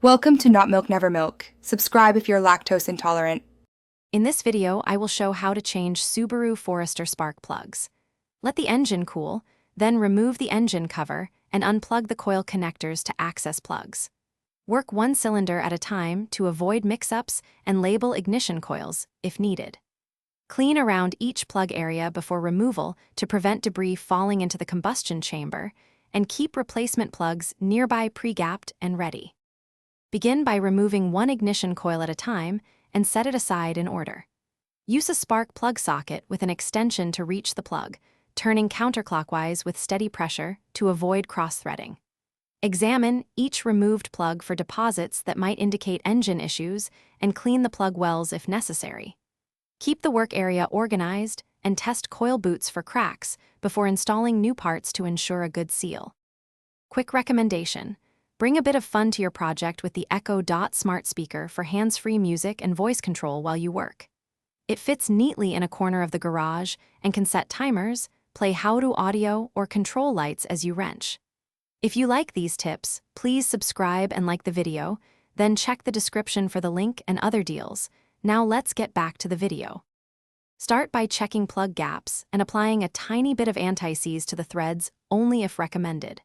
Welcome to Not Milk Never Milk. Subscribe if you're lactose intolerant. In this video, I will show how to change Subaru Forester spark plugs. Let the engine cool, then remove the engine cover and unplug the coil connectors to access plugs. Work one cylinder at a time to avoid mix-ups and label ignition coils if needed. Clean around each plug area before removal to prevent debris falling into the combustion chamber, and keep replacement plugs nearby pre-gapped and ready. Begin by removing one ignition coil at a time and set it aside in order. Use a spark plug socket with an extension to reach the plug, turning counterclockwise with steady pressure to avoid cross-threading. Examine each removed plug for deposits that might indicate engine issues and clean the plug wells if necessary. Keep the work area organized and test coil boots for cracks before installing new parts to ensure a good seal. Quick recommendation: bring a bit of fun to your project with the Echo Dot smart speaker for hands-free music and voice control while you work. It fits neatly in a corner of the garage and can set timers, play how-to audio, or control lights as you wrench. If you like these tips, please subscribe and like the video, then check the description for the link and other deals. Now let's get back to the video. Start by checking plug gaps and applying a tiny bit of anti-seize to the threads only if recommended.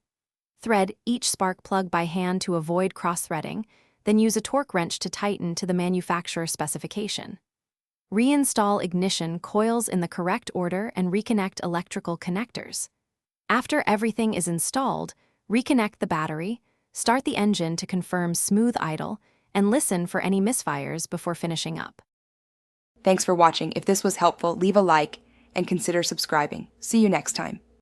Thread each spark plug by hand to avoid cross-threading, then use a torque wrench to tighten to the manufacturer specification. Reinstall ignition coils in the correct order and reconnect electrical connectors. After everything is installed, reconnect the battery, start the engine to confirm smooth idle, and listen for any misfires before finishing up. Thanks for watching. If this was helpful, leave a like and consider subscribing. See you next time.